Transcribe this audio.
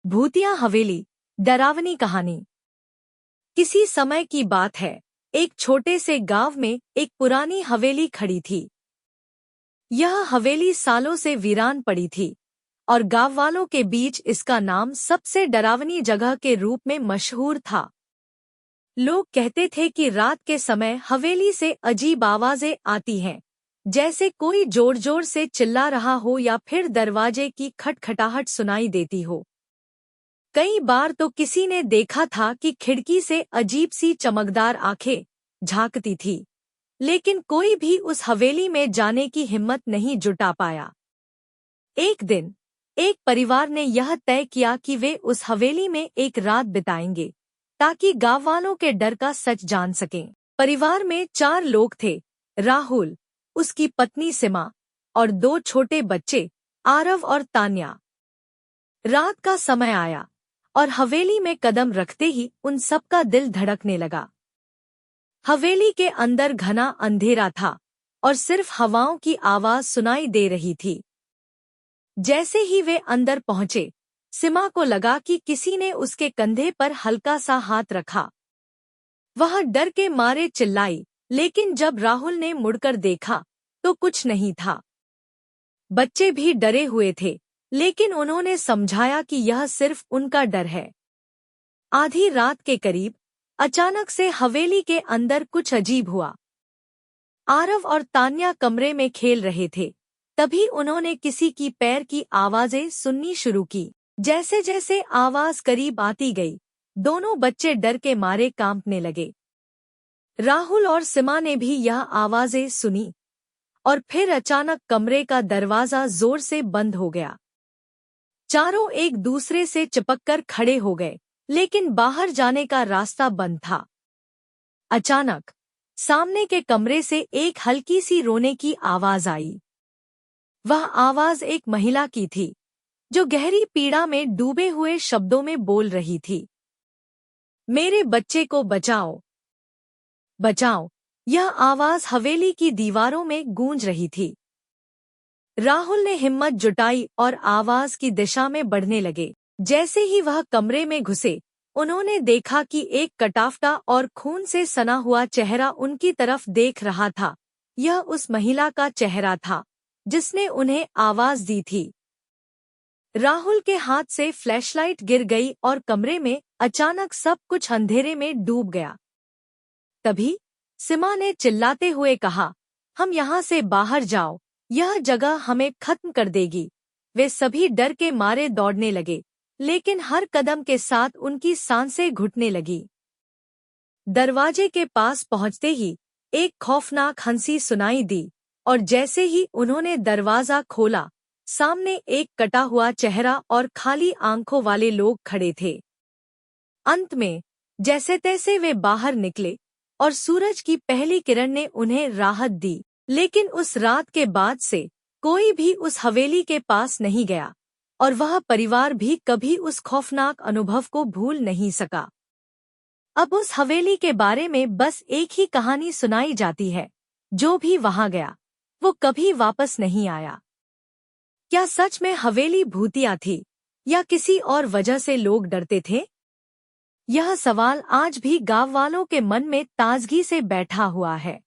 भूतिया हवेली, डरावनी कहानी। किसी समय की बात है, एक छोटे से गांव में एक पुरानी हवेली खड़ी थी। यह हवेली सालों से वीरान पड़ी थी और गांव वालों के बीच इसका नाम सबसे डरावनी जगह के रूप में मशहूर था। लोग कहते थे कि रात के समय हवेली से अजीब आवाजें आती हैं, जैसे कोई जोर जोर से चिल्ला रहा हो या फिर दरवाजे की खटखटाहट सुनाई देती हो। कई बार तो किसी ने देखा था कि खिड़की से अजीब सी चमकदार आंखें झांकती थी, लेकिन कोई भी उस हवेली में जाने की हिम्मत नहीं जुटा पाया। एक दिन एक परिवार ने यह तय किया कि वे उस हवेली में एक रात बिताएंगे, ताकि गांव वालों के डर का सच जान सकें। परिवार में 4 लोग थे, राहुल, उसकी पत्नी सीमा और 2 छोटे बच्चे, आरव और तान्या। रात का समय आया और हवेली में कदम रखते ही उन सबका दिल धड़कने लगा। हवेली के अंदर घना अंधेरा था और सिर्फ हवाओं की आवाज सुनाई दे रही थी। जैसे ही वे अंदर पहुंचे, सीमा को लगा कि किसी ने उसके कंधे पर हल्का सा हाथ रखा। वह डर के मारे चिल्लाई, लेकिन जब राहुल ने मुड़कर देखा तो कुछ नहीं था। बच्चे भी डरे हुए थे, लेकिन उन्होंने समझाया कि यह सिर्फ उनका डर है। आधी रात के करीब अचानक से हवेली के अंदर कुछ अजीब हुआ। आरव और तान्या कमरे में खेल रहे थे, तभी उन्होंने किसी की पैर की आवाजें सुननी शुरू की। जैसे जैसे आवाज करीब आती गई, दोनों बच्चे डर के मारे कांपने लगे। राहुल और सीमा ने भी यह आवाजें सुनी और फिर अचानक कमरे का दरवाजा जोर से बंद हो गया। चारों एक दूसरे से चिपककर खड़े हो गए, लेकिन बाहर जाने का रास्ता बंद था। अचानक सामने के कमरे से एक हल्की सी रोने की आवाज आई। वह आवाज एक महिला की थी, जो गहरी पीड़ा में डूबे हुए शब्दों में बोल रही थी, मेरे बच्चे को बचाओ, बचाओ। यह आवाज हवेली की दीवारों में गूंज रही थी। राहुल ने हिम्मत जुटाई और आवाज की दिशा में बढ़ने लगे। जैसे ही वह कमरे में घुसे, उन्होंने देखा कि एक कटाफटा और खून से सना हुआ चेहरा उनकी तरफ देख रहा था। यह उस महिला का चेहरा था जिसने उन्हें आवाज दी थी। राहुल के हाथ से फ्लैशलाइट गिर गई और कमरे में अचानक सब कुछ अंधेरे में डूब गया। तभी सीमा ने चिल्लाते हुए कहा, हम यहाँ से बाहर जाओ, यह जगह हमें खत्म कर देगी। वे सभी डर के मारे दौड़ने लगे, लेकिन हर कदम के साथ उनकी सांसें घुटने लगी। दरवाजे के पास पहुंचते ही एक खौफनाक हंसी सुनाई दी और जैसे ही उन्होंने दरवाजा खोला, सामने एक कटा हुआ चेहरा और खाली आंखों वाले लोग खड़े थे। अंत में जैसे तैसे वे बाहर निकले और सूरज की पहली किरण ने उन्हें राहत दी। लेकिन उस रात के बाद से कोई भी उस हवेली के पास नहीं गया और वह परिवार भी कभी उस खौफनाक अनुभव को भूल नहीं सका। अब उस हवेली के बारे में बस एक ही कहानी सुनाई जाती है, जो भी वहां गया वो कभी वापस नहीं आया। क्या सच में हवेली भूतिया थी या किसी और वजह से लोग डरते थे? यह सवाल आज भी गांव वालों के मन में ताजगी से बैठा हुआ है।